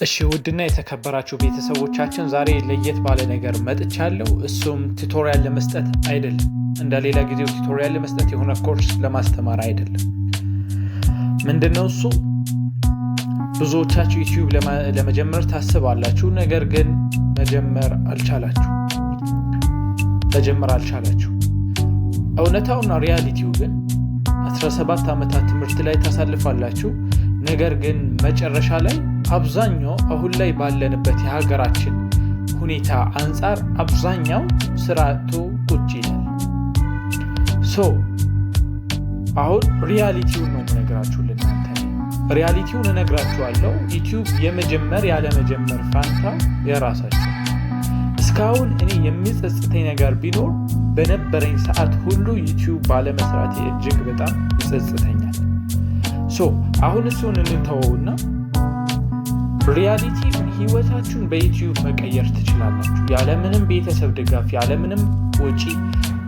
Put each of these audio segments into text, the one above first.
እሺ ውድና የተከበራችሁ ቤተሰቦቻችን ዛሬ ለየት ባለ ነገር መጥቻለሁ። እሱም ቱቶሪያል ለመስጠት አይደለም፣ እንደሌላ ጊዜው ቱቶሪያል ለመስጠት የሆነ ኮርስ ለማስተማር አይደለም። ምንድነው እሱ? ብዙዎቻችሁ ዩቲዩብ ለመጀመር ታስባላችሁ፣ ነገር ግን መጀመር አልቻላችሁ። እውነታውና ሪያሊቲው ግን 17 ዓመታት ትምህርት ላይ ታሳልፋላችሁ፣ ነገር ግን መጨረሻ ላይ አብዛኛው አሁን ላይ ባለንበት የሀገራችን ሁኔታ አንጻር አብዛኛው ስራ አጥቶ ቁጭ ይላል። አሁን ሪያሊቲውን ነው የምነግራችሁ። ለእናንተ ሪያሊቲውን እነግራችኋለሁ። ዩቲዩብ የመጀመር ያለመጀመር ፋንታ የራሳችሁ። እስካሁን እኔ የሚጸጽተኝ ነገር ቢኖር በነበረኝ ሰዓት ሁሉ ዩቲዩብ ባለመስራቴ እጅግ በጣም ይጸጽተኛል። አሁን እሱን እንተወውና ሪያሊቲ ህይወታችሁን በዩቲዩብ መቀየር ትችላላችሁ። ያለምንም ቤተሰብ ድጋፍ፣ ያለምንም ወጪ፣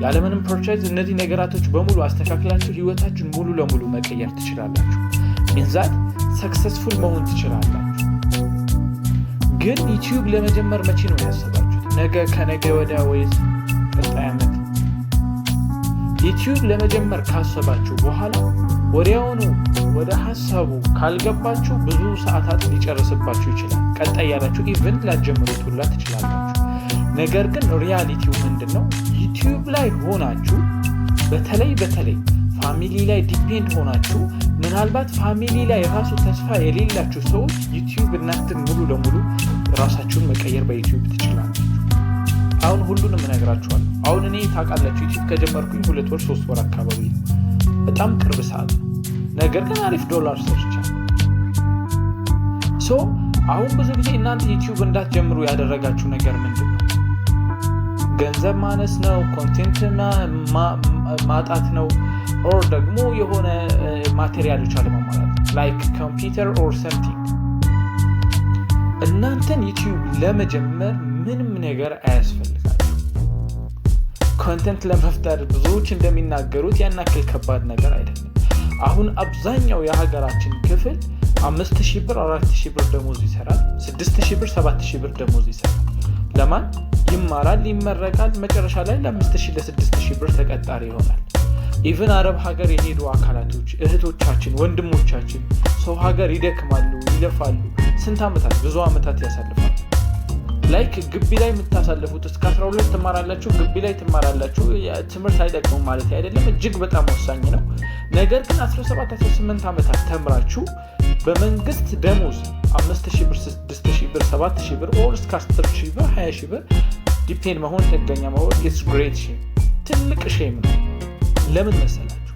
ያለምንም ፐርቼዝ እነዚህ ነገራቶች በሙሉ አስተካክላችሁ ህይወታችሁን ሙሉ ለሙሉ መቀየር ትችላላችሁ። ኢንዛት ሰክሰስፉል መሆን ትችላላችሁ። ግን ዩቲዩብ ለመጀመር መቼ ነው ያሰባችሁት? ነገ፣ ከነገ ወዲያ ወይስ ቀጣይ ዓመት? ዩቲዩብ ለመጀመር ካሰባችሁ በኋላ ወዲያውኑ ወደ ሐሳቡ ካልገባችሁ ብዙ ሰዓታት ሊጨርስባችሁ ይችላል። ቀጣይ ያላችሁ ኢቨንት ላትጀምሩት ሁላ ትችላላችሁ። ነገር ግን ሪያሊቲው ምንድነው? ዩቲዩብ ላይ ሆናችሁ በተለይ ፋሚሊ ላይ ዲፔንድ ሆናችሁ፣ ምናልባት ፋሚሊ ላይ ራሱ ተስፋ የሌላችሁ ሰዎች ዩቲዩብ እናንተን ሙሉ ለሙሉ ራሳችሁን መቀየር በዩቲዩብ ትችላላችሁ። አሁን ሁሉንም እነግራችኋለሁ። አሁን እኔ ታውቃላችሁ ዩቲዩብ ከጀመርኩኝ 2 ወር 3 ወር አካባቢ ነው። በጣም ቅርብ ሰዓት ነው። ነገር ግን አሪፍ ዶላር ሰርቻለሁ። አሁን ብዙ ጊዜ እናንተ ዩቲዩብ እንዳትጀምሩ ያደረጋችሁ ነገር ምንድን ነው? ገንዘብ ማነስ ነው? ኮንቴንት ማጣት ነው? ኦር ደግሞ የሆነ ማቴሪያሎች አለመሟላት ነው? ላይክ ኮምፒውተር ኦር ሰምቲንግ። እናንተን ዩቲዩብ ለመጀመር ምንም ነገር አያስፈልጋችሁ። ኮንቴንት ለመፍጠር ብዙዎች እንደሚናገሩት ያን ያክል ከባድ ነገር አይደለም። አሁን አብዛኛው የሀገራችን ክፍል 5,000 ብር 4,000 ብር ደሞዝ ይሰራል፣ 6,000 ብር 7,000 ብር ደሞዝ ይሰራል። ለማን ይማራል? ይመረቃል። መጨረሻ ላይ ለ5,000 ለ6,000 ብር ተቀጣሪ ይሆናል። ኢቭን አረብ ሀገር የሄዱ አካላቶች እህቶቻችን፣ ወንድሞቻችን ሰው ሀገር ይደክማሉ፣ ይለፋሉ፣ ስንት ዓመታት ብዙ ዓመታት ያሳልፋሉ። ላይክ ግቢ ላይ የምታሳልፉት እስከ 12 ትማራላችሁ፣ ግቢ ላይ ትማራላችሁ። ትምህርት አይጠቅሙም ማለት አይደለም፣ እጅግ በጣም ወሳኝ ነው። ነገር ግን 17-18 ዓመታት ተምራችሁ በመንግስት ደሞዝ 5,000 ብር 6,000 ብር 7,000 ብር ኦር እስከ 10,000 ብር 20,000 ብር ዲፔንድ መሆን ጥገኛ መሆን ኢትስ ግሬት ሼም፣ ትልቅ ሼም ነው። ለምን መሰላችሁ?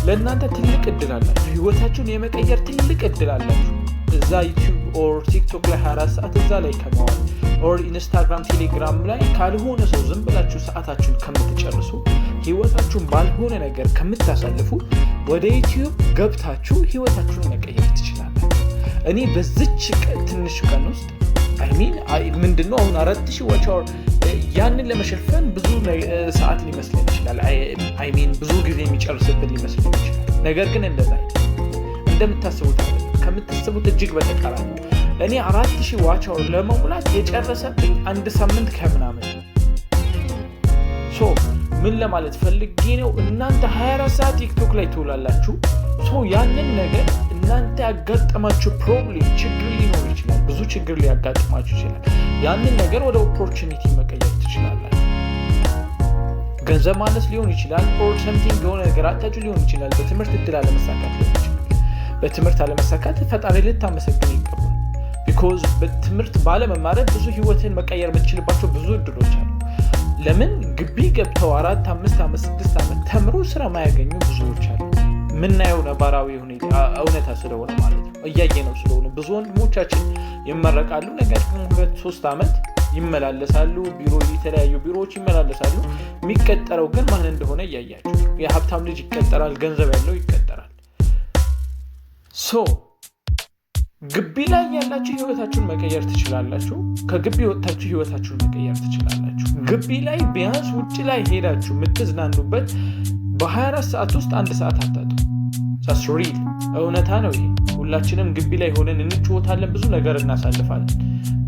ለእናንተ ትልቅ እድል አላችሁ፣ ህይወታችሁን የመቀየር ትልቅ እድል አላችሁ። እዛ ዩቲዩብ ኦር ቲክቶክ ላይ 24 ሰዓት እዛ ላይ ከመዋል ኦር ኢንስታግራም ቴሌግራም ላይ ካልሆነ ሰው ዝም ብላችሁ ሰዓታችሁን ከምትጨርሱ፣ ህይወታችሁን ባልሆነ ነገር ከምታሳልፉ ወደ ዩቲዩብ ገብታችሁ ህይወታችሁን መቀየር ትችላላችሁ። እኔ በዚች ትንሽ ቀን ውስጥ ምንድነው አሁን 4,000 ዋች አወር ያንን ለመሸፈን ብዙ ሰዓት ሊመስለን ይችላል። ብዙ ጊዜ የሚጨርስብን ሊመስለን ይችላል። ነገር ግን እንደዛ እንደምታስቡት አይደለም። ከምታስቡት እጅግ በተቃራኒ እኔ 4,000 ዋች አወር ለመሙላት የጨረሰብኝ 1 ሳምንት ከምናምን። ምን ለማለት ፈልጌ ነው? እናንተ 24 ሰዓት ቲክቶክ ላይ ትውላላችሁ። ያንን ነገር እናንተ ያጋጠማችሁ ፕሮብሌም ችግር ሊኖር ይችላል፣ ብዙ ችግር ሊያጋጥማችሁ ይችላል። ያንን ነገር ወደ ኦፖርቹኒቲ መቀየር ትችላላችሁ። ገንዘብ ማነስ ሊሆን ይችላል፣ ኦር ሰምቲንግ የሆነ ነገር አጣችሁ ሊሆን ይችላል። በትምህርት እድል አለመሳካት ሊሆን ይችላል። በትምህርት አለመሳካት ፈጣሪ ልታመሰግን ይገባል። ቢኮዝ በትምህርት ባለመማረት ብዙ ህይወትን መቀየር የምትችልባቸው ብዙ እድሎች አሉ። ለምን ግቢ ገብተው 4፣ 5 ዓመት 6 ዓመት ተምሮ ስራ ማያገኙ ብዙዎች አሉ። ምናየው ነባራዊ እውነታ ስለሆነ ማለት ነው፣ እያየነው ስለሆነ ብዙ ወንድሞቻችን ይመረቃሉ፣ ነገር ግን 2-3 ዓመት ይመላለሳሉ፣ የተለያዩ ቢሮዎች ይመላለሳሉ። የሚቀጠረው ግን ማን እንደሆነ እያያችሁ። የሀብታም ልጅ ይቀጠራል፣ ገንዘብ ያለው ይቀጠራል። ግቢ ላይ ያላችሁ ህይወታችሁን መቀየር ትችላላችሁ። ከግቢ ወጥታችሁ ህይወታችሁን መቀየር ትችላላችሁ። ግቢ ላይ ቢያንስ ውጭ ላይ ሄዳችሁ የምትዝናኑበት በ24 ሰዓት ውስጥ 1 ሰዓት አታጡ። ሪል እውነታ ነው ይሄ። ሁላችንም ግቢ ላይ ሆነን እንጫወታለን፣ ብዙ ነገር እናሳልፋለን።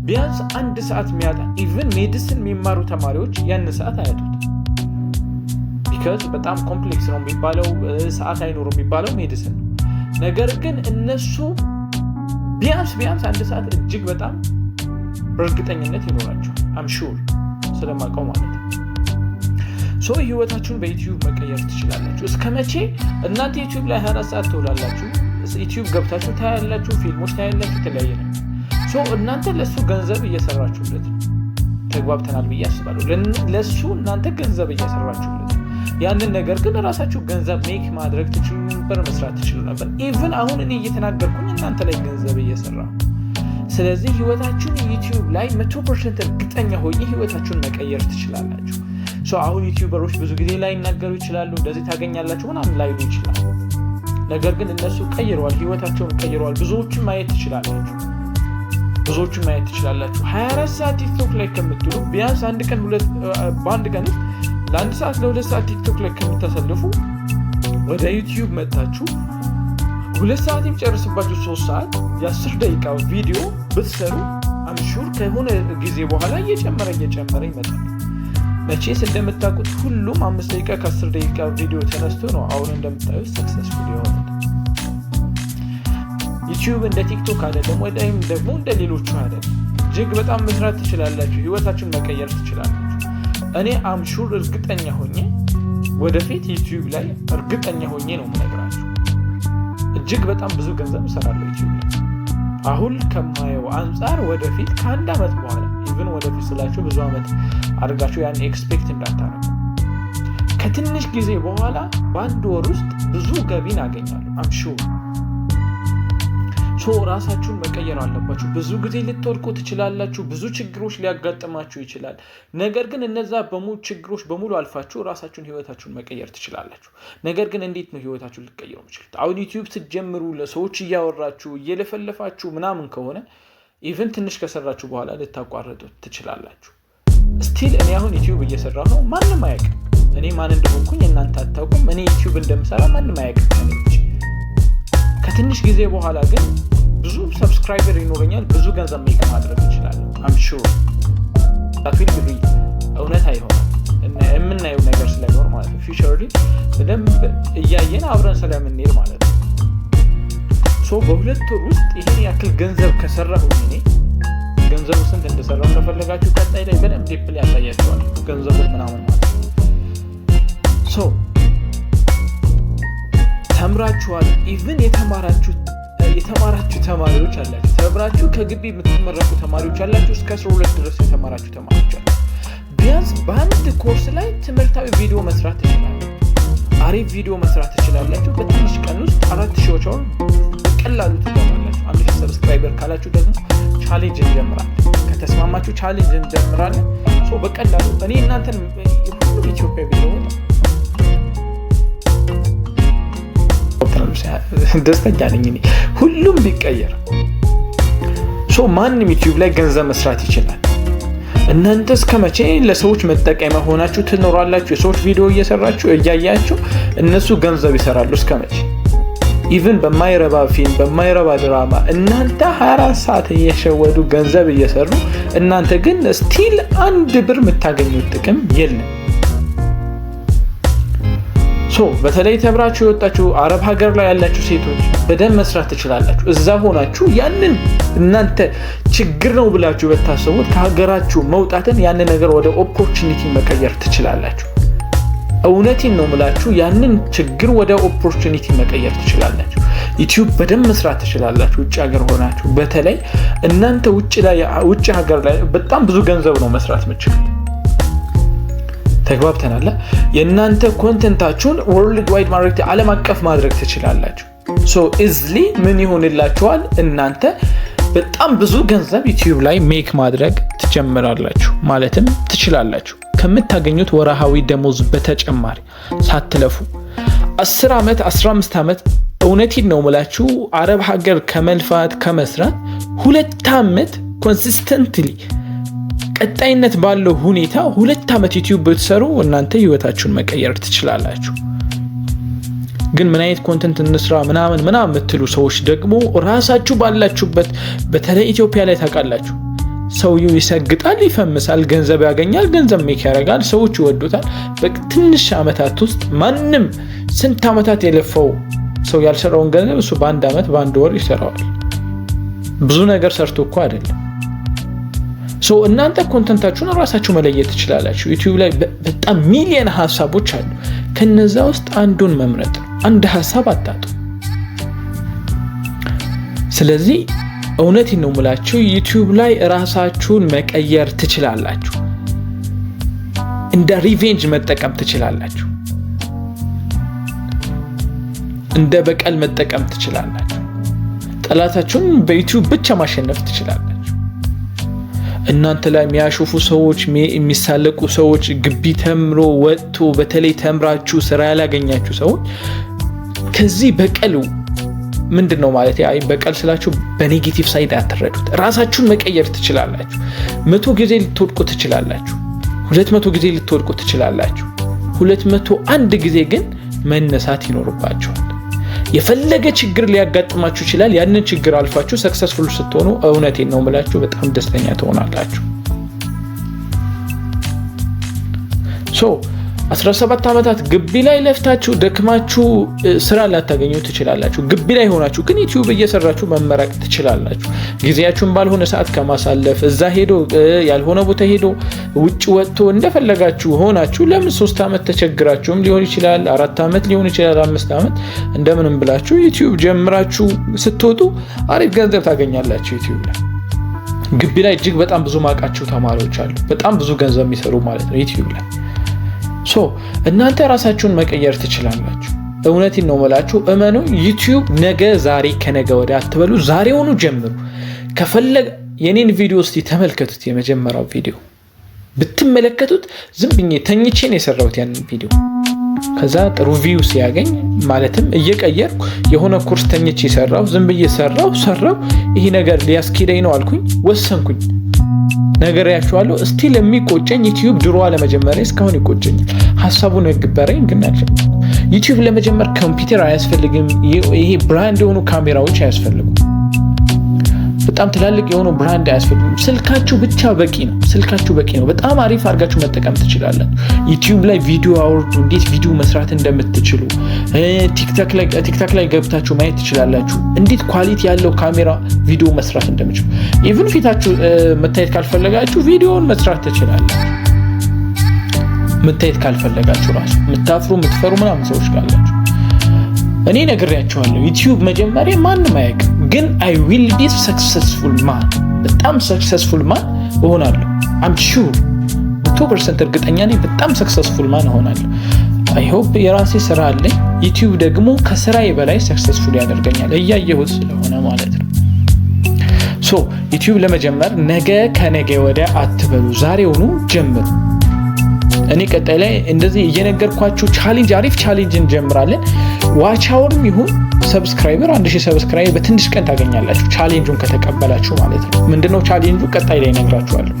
ቢያንስ 1 ሰዓት የሚያጣ ኢቭን ሜዲሲን የሚማሩ ተማሪዎች ያን ሰዓት አያጡት። ቢካዝ በጣም ኮምፕሌክስ ነው የሚባለው፣ ሰዓት አይኖርም የሚባለው ሜዲሲን ነው። ነገር ግን እነሱ ቢያንስ 1 ሰዓት እጅግ በጣም በእርግጠኝነት ይኖራቸዋል። አም ሹር ስለማውቀው ማለት ነው። ህይወታችሁን በዩቲዩብ መቀየር ትችላላችሁ። እስከ መቼ እናንተ ዩቲዩብ ላይ 24 ሰዓት ትውላላችሁ? ዩቲዩብ ገብታችሁ ታያላችሁ፣ ፊልሞች ታያላችሁ፣ የተለያየ ነው። እናንተ ለሱ ገንዘብ እየሰራችሁለት ነው። ተግባብተናል ብዬ አስባለሁ። ለሱ እናንተ ገንዘብ እየሰራችሁለት፣ ያንን ነገር ግን ራሳችሁ ገንዘብ ሜክ ማድረግ ትችሉ ነበር፣ መስራት ትችሉ ነበር። ኢቭን አሁን እኔ እየተናገርኩኝ እናንተ ላይ ገንዘብ እየሰራ። ስለዚህ ህይወታችሁን ዩቲዩብ ላይ 100% እርግጠኛ ሆኜ ህይወታችሁን መቀየር ትችላላችሁ። አሁን ዩቲዩበሮች ብዙ ጊዜ ላይ ይናገሩ ይችላሉ፣ እንደዚህ ታገኛላችሁ ምናምን ላይሉ ይችላሉ። ነገር ግን እነሱ ቀይረዋል፣ ህይወታቸውን ቀይረዋል። ብዙዎችን ማየት ትችላላችሁ። 24 ሰዓት ቲክቶክ ላይ ከምትሉ ቢያንስ በአንድ ቀን ለ1 ሰዓት ለ2 ሰዓት ቲክቶክ ላይ ከምታሳልፉ ወደ ዩቲዩብ መጥታችሁ 2 ሰዓት የሚጨርስባችሁ 3 ሰዓት የ10 ደቂቃ ቪዲዮ ብትሰሩ አምሹር ከሆነ ጊዜ በኋላ እየጨመረ ይመጣል። መቼስ እንደምታውቁት ሁሉም 5 ደቂቃ ከ10 ደቂቃ ቪዲዮ ተነስቶ ነው አሁን እንደምታዩት ሰክሰስፉል የሆነ። ዩቲዩብ እንደ ቲክቶክ አይደለም፣ ወይም ደግሞ እንደ ሌሎቹ አይደለም። እጅግ በጣም መስራት ትችላላችሁ፣ ህይወታችሁን መቀየር ትችላላችሁ። እኔ አምሹር እርግጠኛ ሆኜ ወደፊት ዩቲዩብ ላይ እርግጠኛ ሆኜ ነው የምነግራችሁ፣ እጅግ በጣም ብዙ ገንዘብ እሰራለሁ ዩቲዩብ ላይ። አሁን ከማየው አንጻር ወደፊት ከ1 ዓመት በኋላ ኢቭን ወደፊት ስላችሁ ብዙ ዓመት አድርጋችሁ ያን ኤክስፔክት እንዳታረጉ፣ ከትንሽ ጊዜ በኋላ በ1 ወር ውስጥ ብዙ ገቢን አገኛለሁ አምሹር። ራሳችሁን መቀየር አለባችሁ። ብዙ ጊዜ ልትወድቁ ትችላላችሁ፣ ብዙ ችግሮች ሊያጋጥማችሁ ይችላል። ነገር ግን እነዛ ችግሮች በሙሉ አልፋችሁ ራሳችሁን ህይወታችሁን መቀየር ትችላላችሁ። ነገር ግን እንዴት ነው ህይወታችሁን ልትቀይሩ የምትችሉት? አሁን ዩቲዩብ ስትጀምሩ ለሰዎች እያወራችሁ እየለፈለፋችሁ ምናምን ከሆነ ኢቭን ትንሽ ከሰራችሁ በኋላ ልታቋርጡ ትችላላችሁ። ስቲል እኔ አሁን ዩቲዩብ እየሰራሁ ነው፣ ማንም አያውቅም። እኔ ማን እንደሆንኩኝ እናንተ አታውቁም። እኔ ዩቲዩብ እንደምሰራ ማንም አያውቅም። ከትንሽ ጊዜ በኋላ ግን ብዙ ሰብስክራይበር ይኖረኛል፣ ብዙ ገንዘብ ሜክ ማድረግ እችላለሁ። አም ሹር ፊልም እውነት አይሆንም፣ የምናየው ነገር ስለሚሆን ማለት ነው። ፊውቸርሊ በደንብ እያየን አብረን ስለምንሄድ ማለት ነው። በ2 ወር ውስጥ ይሄን ያክል ገንዘብ ከሰራሁኝ እኔ ገንዘቡ ስንት እንደሰራሁ ከፈለጋችሁ ቀጣይ ላይ በደንብ ዲፕሊ ያሳያችኋል ገንዘቡን ምናምን ማለት ነው። ተምራችኋል። ኢቭን የተማራችሁ ተማሪዎች አላችሁ። ተምራችሁ ከግቢ የምትመረቁ ተማሪዎች አላችሁ። እስከ 12 ድረስ የተማራችሁ ተማሪዎች አላችሁ። ቢያንስ በአንድ ኮርስ ላይ ትምህርታዊ ቪዲዮ መስራት ትችላላችሁ። አሪፍ ቪዲዮ መስራት ትችላላችሁ። በትንሽ ቀን ውስጥ 4000 ወር በቀላሉ ትገባላችሁ። 1000 ሰብስክራይበር ካላችሁ ደግሞ ቻሌንጅ እንጀምራለን። ከተስማማችሁ ቻሌንጅ እንጀምራለን። በቀላሉ እኔ እናንተን ሁሉ ኢትዮጵያ ቪዲዮ ደስተኛ ነኝ እኔ ሁሉም ቢቀየር። ማንም ዩቲዩብ ላይ ገንዘብ መስራት ይችላል። እናንተ እስከመቼ ለሰዎች መጠቀሚያ ሆናችሁ ትኖራላችሁ? የሰዎች ቪዲዮ እየሰራችሁ እያያችሁ እነሱ ገንዘብ ይሰራሉ እስከመቼ? ኢቭን በማይረባ ፊልም በማይረባ ድራማ እናንተ 24 ሰዓት እየሸወዱ ገንዘብ እየሰሩ እናንተ ግን ስቲል 1 ብር የምታገኙት ጥቅም የለም። በተለይ ተብራችሁ የወጣችሁ አረብ ሀገር ላይ ያላችሁ ሴቶች በደንብ መስራት ትችላላችሁ። እዛ ሆናችሁ ያንን እናንተ ችግር ነው ብላችሁ በታሰቡት ከሀገራችሁ መውጣትን ያንን ነገር ወደ ኦፖርቹኒቲ መቀየር ትችላላችሁ። እውነቴን ነው የምላችሁ፣ ያንን ችግር ወደ ኦፖርቹኒቲ መቀየር ትችላላችሁ። ዩቲዩብ በደንብ መስራት ትችላላችሁ ውጭ ሀገር ሆናችሁ። በተለይ እናንተ ውጭ ሀገር ላይ በጣም ብዙ ገንዘብ ነው መስራት የምትችሉት። ተግባብተናል። የእናንተ ኮንተንታችሁን ወርልድ ዋይድ ማድረግ ዓለም አቀፍ ማድረግ ትችላላችሁ። ኢዝሊ ምን ይሆንላችኋል? እናንተ በጣም ብዙ ገንዘብ ዩቲዩብ ላይ ሜክ ማድረግ ትጀምራላችሁ ማለትም ትችላላችሁ። ከምታገኙት ወርሃዊ ደሞዝ በተጨማሪ ሳትለፉ 10 ዓመት 15 ዓመት እውነቴን ነው የምላችሁ አረብ ሀገር ከመልፋት ከመስራት 2 ዓመት ኮንሲስተንትሊ ቀጣይነት ባለው ሁኔታ 2 ዓመት ዩቲዩብ ብትሰሩ እናንተ ህይወታችሁን መቀየር ትችላላችሁ። ግን ምን አይነት ኮንተንት እንስራ ምናምን የምትሉ ሰዎች ደግሞ ራሳችሁ ባላችሁበት በተለይ ኢትዮጵያ ላይ ታውቃላችሁ ሰውየው ይሰግጣል ይፈምሳል ገንዘብ ያገኛል ገንዘብ ሜክ ያደርጋል ሰዎች ይወዱታል በትንሽ አመታት ውስጥ ማንም ስንት አመታት የለፈው ሰው ያልሰራውን ገንዘብ እሱ በአንድ አመት በአንድ ወር ይሰራዋል ብዙ ነገር ሰርቶ እኮ አይደለም ሶ እናንተ ኮንተንታችሁን ራሳችሁ መለየት ትችላላችሁ ዩቲዩብ ላይ በጣም ሚሊዮን ሐሳቦች አሉ ከነዛ ውስጥ አንዱን መምረጥ አንድ ሐሳብ አጣጡ ስለዚህ እውነቴን ነው የምላችሁ ዩቲዩብ ላይ ራሳችሁን መቀየር ትችላላችሁ እንደ ሪቬንጅ መጠቀም ትችላላችሁ እንደ በቀል መጠቀም ትችላላችሁ ጠላታችሁን በዩቲዩብ ብቻ ማሸነፍ ትችላላችሁ እናንተ ላይ የሚያሾፉ ሰዎች የሚሳለቁ ሰዎች ግቢ ተምሮ ወጥቶ በተለይ ተምራችሁ ስራ ያላገኛችሁ ሰዎች ከዚህ በቀሉ ምንድነው ማለት አይ በቀል ስላችሁ በኔጌቲቭ ሳይድ አትረዱት ራሳችሁን መቀየር ትችላላችሁ 100 ጊዜ ልትወድቁ ትችላላችሁ 200 ጊዜ ልትወድቁ ትችላላችሁ 201 ጊዜ ግን መነሳት ይኖርባችኋል የፈለገ ችግር ሊያጋጥማችሁ ይችላል ያንን ችግር አልፋችሁ ሰክሰስፉል ስትሆኑ እውነቴን ነው የምላችሁ በጣም ደስተኛ ትሆናላችሁ ሶ 17 አመታት ግቢ ላይ ለፍታችሁ ደክማችሁ ስራ ላታገኙ ትችላላችሁ ግቢ ላይ ሆናችሁ ግን ዩቲዩብ እየሰራችሁ መመረቅ ትችላላችሁ ጊዜያችሁን ባልሆነ ሰዓት ከማሳለፍ እዛ ሄዶ ያልሆነ ቦታ ሄዶ ውጭ ወጥቶ እንደፈለጋችሁ ሆናችሁ ለምን 3 አመት ተቸግራችሁም ሊሆን ይችላል 4 አመት ሊሆን ይችላል 5 አመት እንደምንም ብላችሁ ዩቲዩብ ጀምራችሁ ስትወጡ አሪፍ ገንዘብ ታገኛላችሁ ዩቲዩብ ላይ ግቢ ላይ እጅግ በጣም ብዙ ማቃችሁ ተማሪዎች አሉ በጣም ብዙ ገንዘብ የሚሰሩ ማለት ነው ዩቲዩብ ላይ ሶ እናንተ ራሳችሁን መቀየር ትችላላችሁ እውነቴን ነው የምላችሁ እመኑ ዩቲዩብ ነገ ዛሬ ከነገ ወዲያ አትበሉ ዛሬውኑ ጀምሩ ከፈለገ የኔን ቪዲዮ እስቲ ተመልከቱት የመጀመሪያው ቪዲዮ ብትመለከቱት ዝም ብዬ ተኝቼ ነው የሰራሁት ያንን ቪዲዮ ከዛ ጥሩ ቪው ሲያገኝ ማለትም እየቀየርኩ የሆነ ኮርስ ተኝቼ ሰራው ዝም ብዬ ሰራው ይሄ ነገር ሊያስኪደኝ ነው አልኩኝ ወሰንኩኝ ነገር ያቻዋለሁ ስቲል የሚቆጨኝ ዩቲዩብ ድሮ ለመጀመሪያ እስካሁን ይቆጨኛል ሐሳቡን እግበረኝ ግን ዩቲዩብ ለመጀመር ኮምፒውተር አያስፈልግም ይሄ ብራንድ የሆኑ ካሜራዎች አያስፈልጉም በጣም ትላልቅ የሆኑ ብራንድ አያስፈልግም ስልካችሁ ብቻ በቂ ነው በጣም አሪፍ አድርጋችሁ መጠቀም ትችላላችሁ ዩቲዩብ ላይ ቪዲዮ አውርዱ እንዴት ቪዲዮ መስራት እንደምትችሉ ቲክቶክ ላይ ገብታችሁ ማየት ትችላላችሁ እንዴት ኳሊቲ ያለው ካሜራ ቪዲዮ መስራት እንደምትችሉ ኢቭን ፊታችሁ መታየት ካልፈለጋችሁ ቪዲዮውን መስራት ትችላላችሁ መታየት ካልፈለጋችሁ ራሱ የምትፈሩ ምናምን ሰዎች ካላችሁ እኔ ነግሬያችኋለሁ ዩቲዩብ መጀመሪያ ማንም አያውቅም ግን I will be successful man በጣም successful man እሆናለሁ I'm sure 100% እርግጠኛ ነኝ በጣም successful man እሆናለሁ I hope የራሴ ስራ አለኝ ዩቲዩብ ደግሞ ከስራዬ በላይ successful ያደርገኛል እያየሁት ስለሆነ ማለት ነው ሶ ዩቲዩብ ለመጀመር ነገ ከነገ ወዲያ አትበሉ ዛሬውኑ ጀምሩ እኔ ቀጣይ ላይ እንደዚህ እየነገርኳችሁ ቻሌንጅ አሪፍ ቻሌንጅ እንጀምራለን ዋች አወርም ይሁን ሰብስክራይበር 1000 ሰብስክራይበር በትንሽ ቀን ታገኛላችሁ ቻሌንጁን ከተቀበላችሁ ማለት ነው ምንድነው ቻሌንጁ ቀጣይ ላይ ነግራችኋለሁ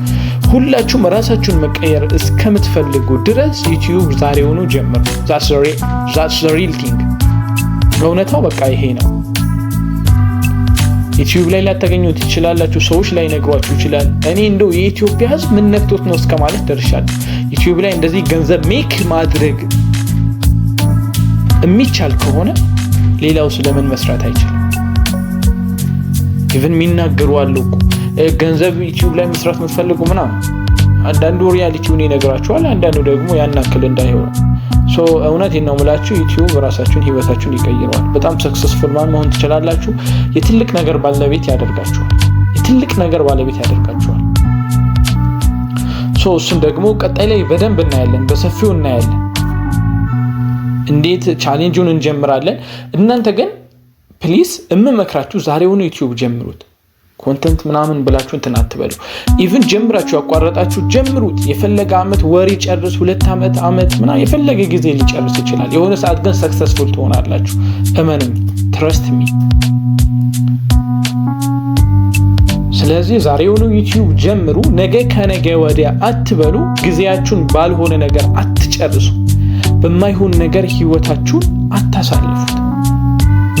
ሁላችሁም ራሳችሁን መቀየር እስከምትፈልጉ ድረስ ዩቲዩብ ዛሬውኑ ጀምሩ that's the real thing እውነታው በቃ ይሄ ነው ዩቲዩብ ላይ ላታገኙት ትችላላችሁ ሰዎች ላይ ነግሯችሁ ይችላል እኔ እንደው የኢትዮጵያ ህዝብ ምን ነክቶት ነው እስከማለት ደርሻለሁ ዩቲዩብ ላይ እንደዚህ ገንዘብ ሜክ ማድረግ የሚቻል ከሆነ ሌላው ስለምን መስራት አይችልም ኢቭን ሚናገሩ አሉ ገንዘብ ዩቲዩብ ላይ መስራት የምትፈልጉ ምናምን አንዳንዱ ሪያሊቲውን ይነግራችኋል አንዳንዱ ደግሞ ያናክል እንዳይሆን ሶ እውነቴን ነው የምላችሁ ዩቲዩብ ራሳችሁን ህይወታችሁን ይቀይራል በጣም ሰክሰስፉል ማን መሆን ትችላላችሁ የትልቅ ነገር ባለቤት ያደርጋችኋል ሶ እሱን ደግሞ ቀጣይ ላይ በደንብ እናያለን በሰፊው እናያለን እንዴት ቻሌንጁን እንጀምራለን እናንተ ግን ፕሊዝ እመመክራችሁ ዛሬውኑ ዩቲዩብ ጀምሩት ኮንተንት ምናምን ብላችሁ እንትን አትበሉ ኢቭን ጀምራችሁ ያቋረጣችሁ ጀምሩት የፈለገ አመት ወር ይጨርስ 2 አመት ምና የፈለገ ጊዜ ሊጨርስ ይችላል የሆነ ሰዓት ግን ሰክሰስፉል ትሆናላችሁ እመኑኝ ትረስት ሚ ስለዚህ ዛሬውኑ ዩቲዩብ ጀምሩ ነገ ከነገ ወዲያ አትበሉ ጊዜያችሁን ባልሆነ ነገር አትጨርሱ በማይሆን ነገር ህይወታችሁን አታሳልፉት።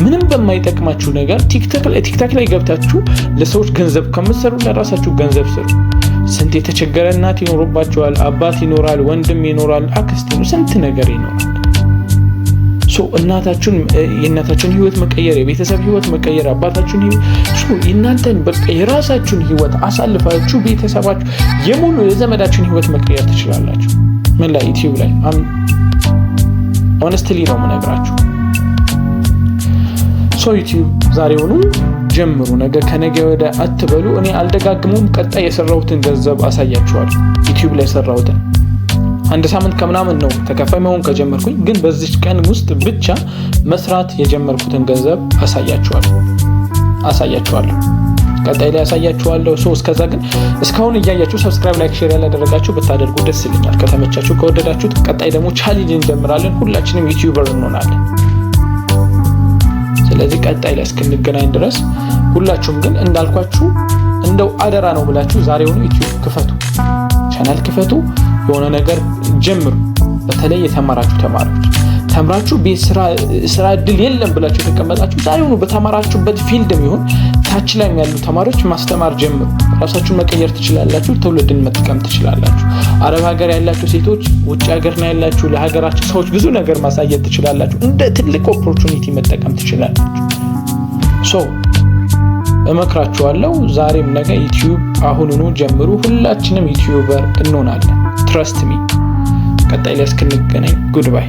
ምንም በማይጠቅማችሁ ነገር ቲክታክ ላይ ገብታችሁ ለሰዎች ገንዘብ ከምትሰሩ ለራሳችሁ ገንዘብ ስሩ። ስንት የተቸገረ እናት ይኖርባችኋል፣ አባት ይኖራል፣ ወንድም ይኖራል፣ አክስት ይኖራል፣ ስንት ነገር ይኖራል። የእናታችሁን ህይወት መቀየር፣ የቤተሰብ ህይወት መቀየር፣ አባታችሁን የእናንተን በቃ የራሳችሁን ህይወት አሳልፋችሁ ቤተሰባችሁ የሙሉ የዘመዳችሁን ህይወት መቀየር ትችላላችሁ። ምን ላይ ዩቲዩብ ላይ ሆነስትሊ ነው የምነግራችሁ። ዩቲዩብ ዛሬውኑ ጀምሩ። ነገ ከነገ ወደ አትበሉ። እኔ አልደጋግሙም። ቀጣይ የሰራሁትን ገንዘብ አሳያችኋለሁ። ዩቲዩብ ላይ ሰራሁትን 1 ሳምንት ከምናምን ነው ተከፋይ መሆን ከጀመርኩኝ፣ ግን በዚህ ቀን ውስጥ ብቻ መስራት የጀመርኩትን ገንዘብ አሳያችኋለሁ። ቀጣይ ላይ አሳያችኋለሁ። እስከዛ ግን እስካሁን እያያችሁ ሰብስክራይብ፣ ላይክ፣ ሼር ያላደረጋችሁ ብታደርጉ ደስ ይለኛል። ከተመቻችሁ ከወደዳችሁት ቀጣይ ደግሞ ቻሌንጅ እንጀምራለን። ሁላችንም ዩቲዩበር እንሆናለን። ስለዚህ ቀጣይ ላይ እስክንገናኝ ድረስ ሁላችሁም ግን እንዳልኳችሁ እንደው አደራ ነው ብላችሁ ዛሬውኑ ዩቲዩብ ክፈቱ፣ ቻናል ክፈቱ፣ የሆነ ነገር ጀምሩ። በተለይ የተማራችሁ ተማሪዎች ተምራችሁ ቤት ስራ እድል የለም ብላችሁ ተቀመጣችሁ ዛሬውኑ በተማራችሁበት ፊልድም ይሁን ታች ላይ ያሉ ተማሪዎች ማስተማር ጀምሩ። ራሳችሁን መቀየር ትችላላችሁ። ትውልድን መጥቀም ትችላላችሁ። አረብ ሀገር ያላችሁ ሴቶች፣ ውጭ ሀገር ነው ያላችሁ፣ ለሀገራችሁ ሰዎች ብዙ ነገር ማሳየት ትችላላችሁ። እንደ ትልቅ ኦፖርቹኒቲ መጠቀም ትችላላችሁ። እመክራችኋለሁ። ዛሬም ነገ ዩቲዩብ አሁኑኑ ጀምሩ። ሁላችንም ዩቲዩበር እንሆናለን። ትረስት ሚ። ቀጣይ ላይ እስክንገናኝ ጉድባይ።